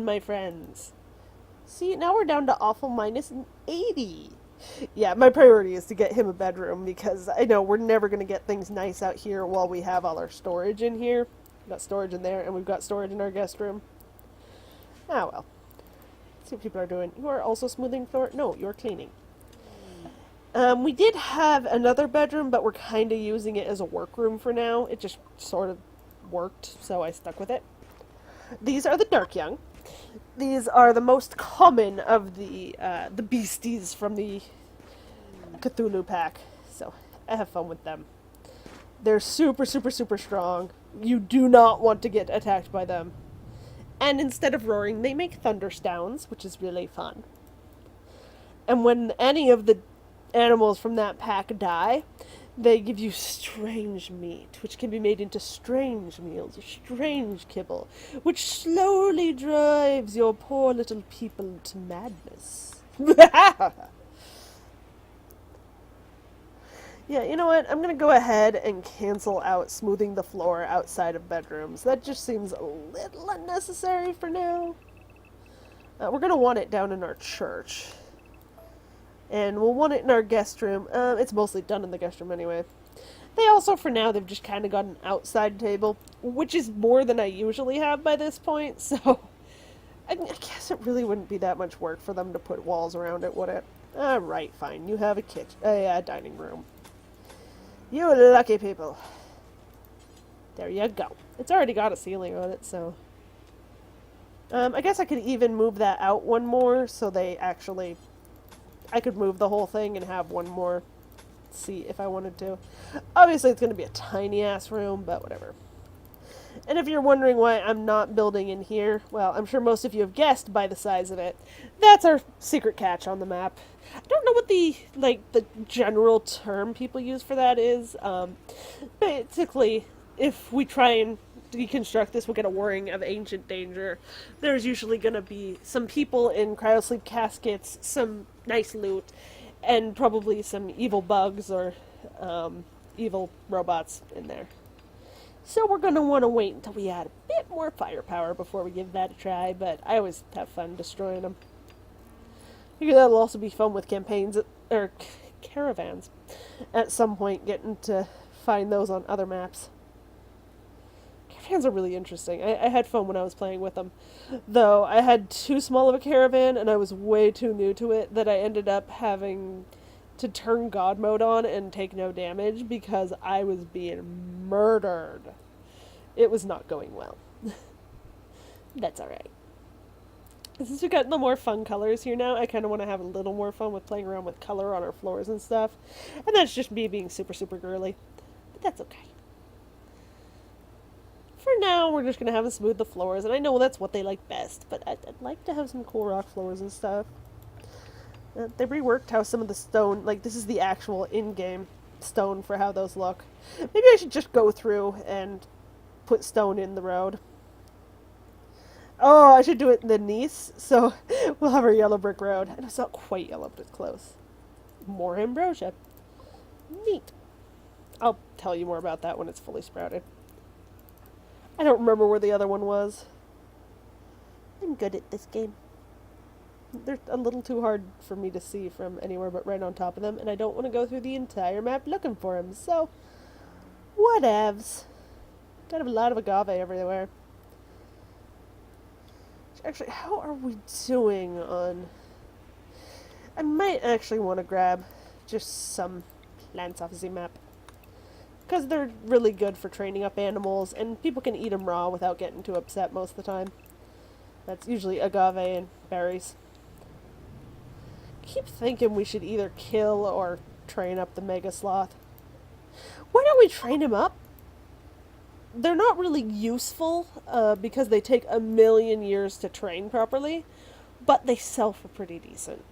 my friends. See, now we're down to awful minus 80. Yeah, my priority is to get him a bedroom because I know we're never going to get things nice out here while we have all our storage in here. We've got storage in there, and we've got storage in our guest room. Ah, well. Let's see what people are doing. You are also smoothing floor? No, you're cleaning. We did have another bedroom, but we're kind of using it as a workroom for now. It just sort of worked, so I stuck with it. These are the Dark Young. These are the most common of the beasties from the Cthulhu pack, so I have fun with them. They're super, super, super strong. You do not want to get attacked by them. And instead of roaring, they make thunder sounds, which is really fun. And when any of the animals from that pack die, they give you strange meat, which can be made into strange meals, or strange kibble, which slowly drives your poor little people to madness. Yeah, you know what? I'm going to go ahead and cancel out smoothing the floor outside of bedrooms. That just seems a little unnecessary for now. We're going to want it down in our church. And we'll want it in our guest room. It's mostly done in the guest room anyway. They also, for now, they've just kind of got an outside table, which is more than I usually have by this point, so I guess it really wouldn't be that much work for them to put walls around it, would it? Alright, fine. You have a dining room. You lucky people. There you go. It's already got a ceiling on it, so I guess I could even move that out one more, so I could move the whole thing and have one more seat if I wanted to. Obviously, it's going to be a tiny-ass room, but whatever. And if you're wondering why I'm not building in here, well, I'm sure most of you have guessed by the size of it. That's our secret catch on the map. I don't know what the general term people use for that is. Basically, if we try and deconstruct this, we'll get a warring of ancient danger. There's usually going to be some people in cryosleep caskets, some nice loot, and probably some evil bugs or evil robots in there. So we're going to want to wait until we add a bit more firepower before we give that a try, but I always have fun destroying them. I figure that'll also be fun with campaigns, or caravans, at some point, getting to find those on other maps. Caravans are really interesting. I had fun when I was playing with them. Though I had too small of a caravan and I was way too new to it that I ended up having to turn God mode on and take no damage because I was being murdered. It was not going well. That's alright. Since we've got the more fun colors here now, I kind of want to have a little more fun with playing around with color on our floors and stuff. And that's just me being super, super girly. But that's okay. For now, we're just going to have them smooth the floors, and I know that's what they like best, but I'd like to have some cool rock floors and stuff. They reworked how some of the stone, like this is the actual in-game stone for how those look. Maybe I should just go through and put stone in the road. Oh, I should do it in the Nice, so we'll have our yellow brick road. And it's not quite yellow, but it's close. More ambrosia. Neat. I'll tell you more about that when it's fully sprouted. I don't remember where the other one was. I'm good at this game. They're a little too hard for me to see from anywhere but right on top of them, and I don't want to go through the entire map looking for them, so whatevs. Got a lot of agave everywhere. Actually, how are we doing on... I might actually want to grab just some plants off the map. Because they're really good for training up animals, and people can eat them raw without getting too upset most of the time. That's usually agave and berries. I keep thinking we should either kill or train up the mega sloth. Why don't we train him up? They're not really useful because they take 1,000,000 years to train properly, but they sell for pretty decent.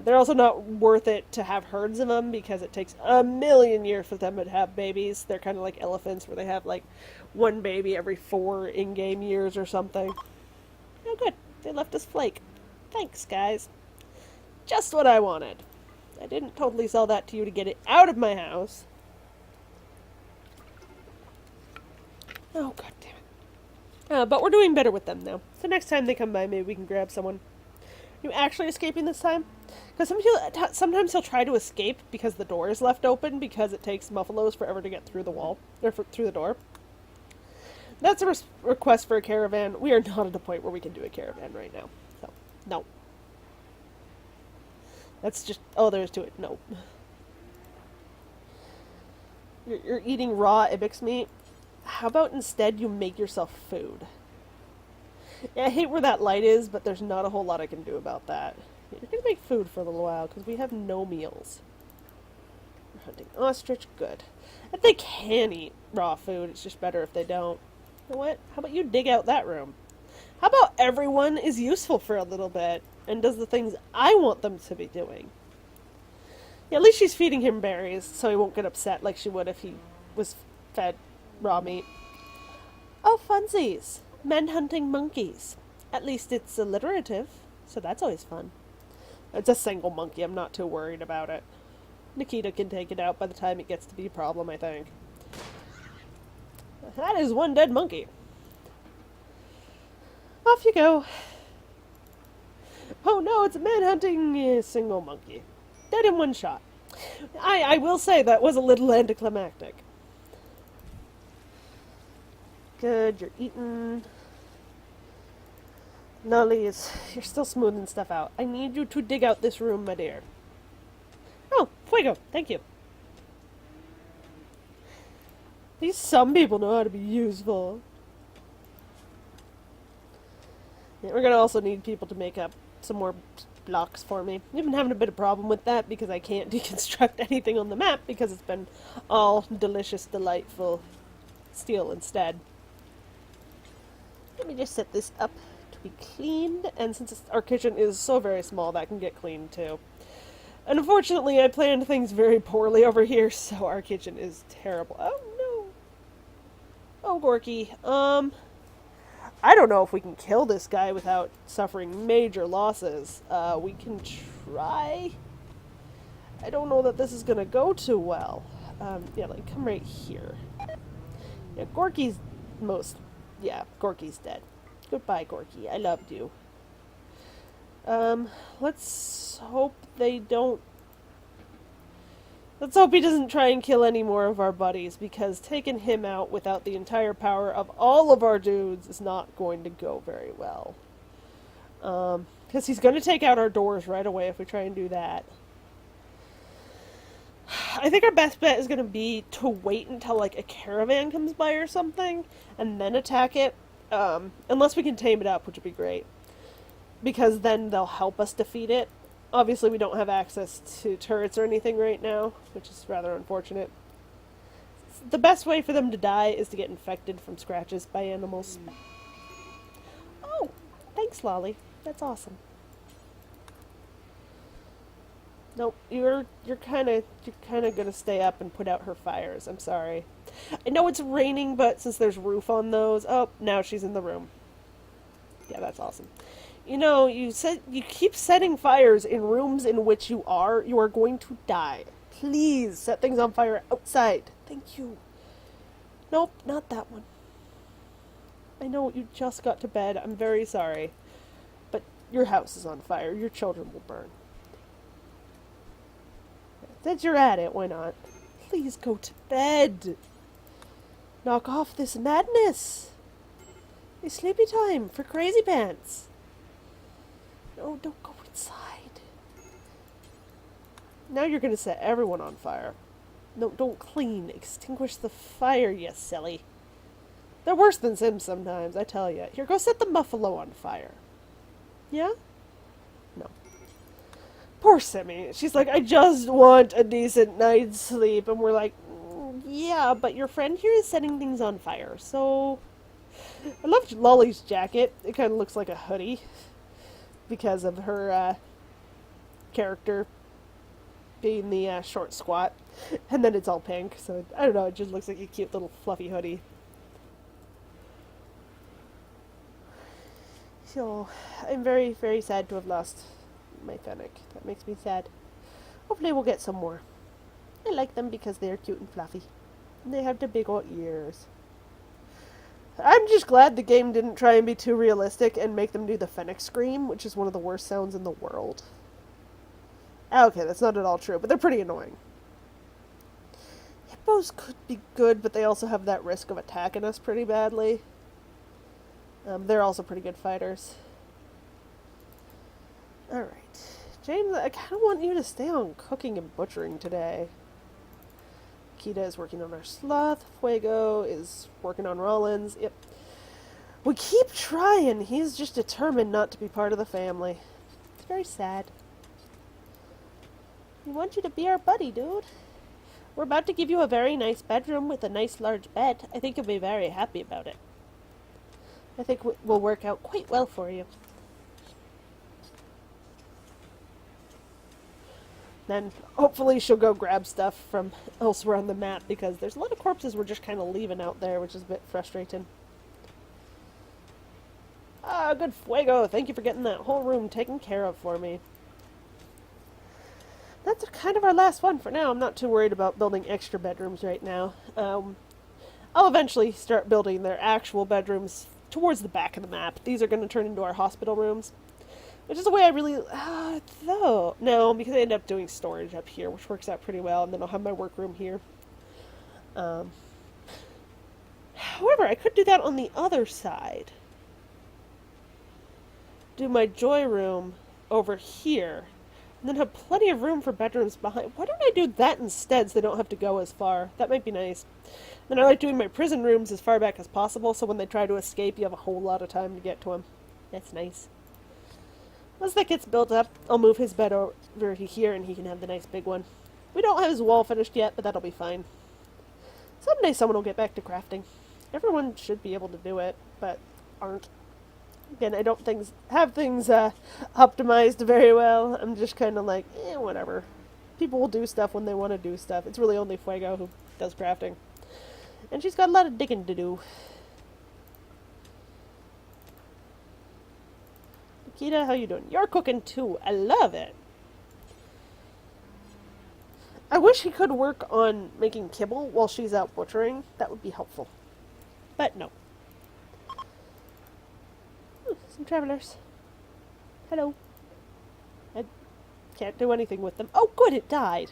They're also not worth it to have herds of them because it takes 1,000,000 years for them to have babies. They're kind of like elephants where they have like one baby every 4 in-game years or something. Oh good, they left us flake. Thanks guys. Just what I wanted. I didn't totally sell that to you to get it out of my house. Oh god damn it. But we're doing better with them now. So next time they come by, maybe we can grab someone. You actually escaping this time? Because sometimes he'll try to escape because the door is left open because it takes Muffalos forever to get through the wall, or through the door. That's a request for a caravan. We are not at a point where we can do a caravan right now. So, no. That's just... Oh, there's to it. No. You're eating raw ibex meat. How about instead you make yourself food? Yeah, I hate where that light is, but there's not a whole lot I can do about that. You're gonna make food for a little while, because we have no meals. We're hunting ostrich. Good. If they can eat raw food, it's just better if they don't. You know what? How about you dig out that room? How about everyone is useful for a little bit and does the things I want them to be doing? Yeah, at least she's feeding him berries, so he won't get upset like she would if he was fed raw meat. Oh, funsies. Men hunting monkeys. At least it's alliterative, so that's always fun. It's a single monkey. I'm not too worried about it. Nikita can take it out by the time it gets to be a problem, I think. That is one dead monkey. Off you go. Oh no, it's a man hunting a single monkey. Dead in one shot. I will say that was a little anticlimactic. Good, you're eating. Lollies, you're still smoothing stuff out. I need you to dig out this room, my dear. Oh, fuego, thank you. These some people know how to be useful. Yeah, we're gonna also need people to make up some more blocks for me. I've been having a bit of problem with that because I can't deconstruct anything on the map because it's been all delicious, delightful steel instead. Let me just set this up to be cleaned, and since our kitchen is so very small, that can get cleaned too. And unfortunately, I planned things very poorly over here, so our kitchen is terrible. Oh no! Oh, Gorky. I don't know if we can kill this guy without suffering major losses. We can try. I don't know that this is gonna go too well. Yeah, like, come right here. Yeah, Gorky's Yeah, Gorky's dead. Goodbye, Gorky. I loved you. Let's hope they don't... Let's hope he doesn't try and kill any more of our buddies, because taking him out without the entire power of all of our dudes is not going to go very well. Because he's going to take out our doors right away if we try and do that. I think our best bet is going to be to wait until, like, a caravan comes by or something, and then attack it. Unless we can tame it up, which would be great. Because then they'll help us defeat it. Obviously, we don't have access to turrets or anything right now, which is rather unfortunate. The best way for them to die is to get infected from scratches by animals. Oh, thanks, Lolly. That's awesome. Nope, you're kind of gonna stay up and put out her fires. I'm sorry. I know it's raining, but since there's roof on those, oh, now she's in the room. Yeah, that's awesome. You know, you keep setting fires in rooms in which you are going to die. Please set things on fire outside. Thank you. Nope, not that one. I know you just got to bed. I'm very sorry. But your house is on fire. Your children will burn. Since you're at it, why not? Please go to bed. Knock off this madness. It's sleepy time for crazy pants. No, don't go inside. Now you're going to set everyone on fire. No, don't clean. Extinguish the fire, you silly. They're worse than Sims sometimes, I tell you. Here, go set the Muffalo on fire. Yeah? No. Poor Simmy. She's like, I just want a decent night's sleep. And we're like, yeah, but your friend here is setting things on fire, so... I love Lolly's jacket. It kind of looks like a hoodie. Because of her character being the short squat. And then it's all pink, so I don't know, it just looks like a cute little fluffy hoodie. So, I'm very, very sad to have lost my fennec. That makes me sad. Hopefully we'll get some more. I like them because they're cute and fluffy. And they have the big old ears. I'm just glad the game didn't try and be too realistic and make them do the Phoenix Scream, which is one of the worst sounds in the world. Okay, that's not at all true, but they're pretty annoying. Hippos could be good, but they also have that risk of attacking us pretty badly. They're also pretty good fighters. Alright. James, I kind of want you to stay on cooking and butchering today. Kita is working on our sloth. Fuego is working on Rollins. Yep. We keep trying. He's just determined not to be part of the family. It's very sad. We want you to be our buddy, dude. We're about to give you a very nice bedroom with a nice large bed. I think you'll be very happy about it. I think we'll work out quite well for you. Then hopefully she'll go grab stuff from elsewhere on the map, because there's a lot of corpses we're just kind of leaving out there, which is a bit frustrating. Ah, good Fuego. Thank you for getting that whole room taken care of for me. That's kind of our last one for now. I'm not too worried about building extra bedrooms right now. I'll eventually start building their actual bedrooms towards the back of the map. These are going to turn into our hospital rooms, which is the way I really... though. No, because I end up doing storage up here, which works out pretty well, and then I'll have my workroom here. However, I could do that on the other side. Do my joy room over here, and then have plenty of room for bedrooms behind. Why don't I do that instead, so they don't have to go as far? That might be nice. Then I like doing my prison rooms as far back as possible, so when they try to escape, you have a whole lot of time to get to them. That's nice. Once that gets built up, I'll move his bed over to here, and he can have the nice big one. We don't have his wall finished yet, but that'll be fine. Someday someone will get back to crafting. Everyone should be able to do it, but aren't. Again, I don't have things optimized very well. I'm just kind of like, whatever. People will do stuff when they want to do stuff. It's really only Fuego who does crafting. And she's got a lot of digging to do. Nikita, how you doing? You're cooking too. I love it. I wish he could work on making kibble while she's out butchering. That would be helpful. But no. Some travelers. Hello. I can't do anything with them. Oh, good, it died.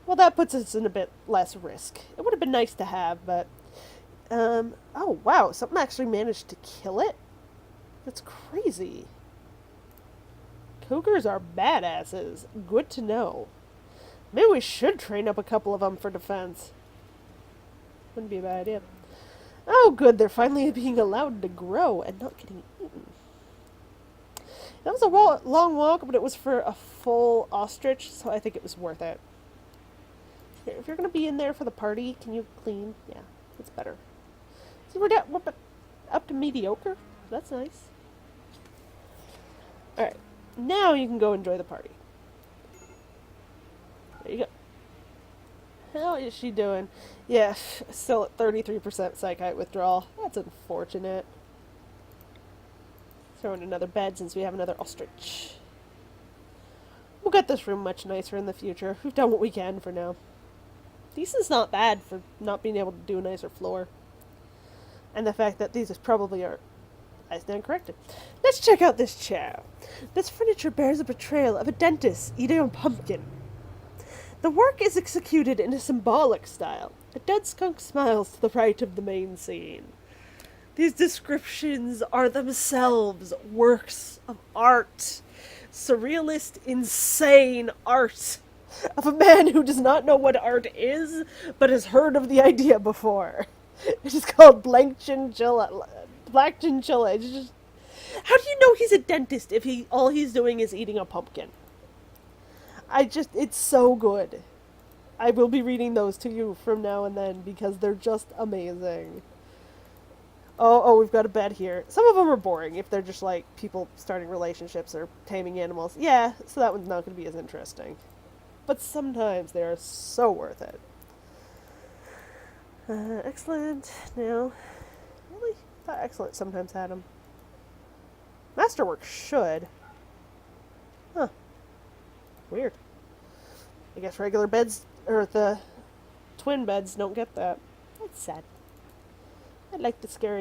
Well, that puts us in a bit less risk. It would have been nice to have, but... oh, wow, something actually managed to kill it? That's crazy. Cougars are badasses. Good to know. Maybe we should train up a couple of them for defense. Wouldn't be a bad idea. Oh, good, they're finally being allowed to grow and not getting eaten. That was a long walk, but it was for a full ostrich, so I think it was worth it. Here, if you're going to be in there for the party, can you clean? Yeah, that's better. See, we're up to mediocre. That's nice. Alright, now you can go enjoy the party. There you go. How is she doing? Yeah, still at 33% psychite withdrawal. That's unfortunate. Throw in another bed since we have another ostrich. We'll get this room much nicer in the future. We've done what we can for now. Decent's not bad for not being able to do a nicer floor. And the fact that these is probably our... I stand corrected. Let's check out this chair. This furniture bears a portrayal of a dentist eating a pumpkin. The work is executed in a symbolic style. A dead skunk smiles to the right of the main scene. These descriptions are themselves works of art. Surrealist, insane art. Of a man who does not know what art is, but has heard of the idea before. It is called Blank Chinchilla. Black Chinchilla. It's just... How do you know he's a dentist if all he's doing is eating a pumpkin? It's so good. I will be reading those to you from now and then because they're just amazing. Oh, we've got a bed here. Some of them are boring if they're just like people starting relationships or taming animals. Yeah, so that one's not going to be as interesting. But sometimes they are so worth it. Excellent. No. Really? I thought excellent sometimes had them. Masterwork should. Huh. Weird. I guess regular beds, or the twin beds, don't get that. That's sad. I like the scary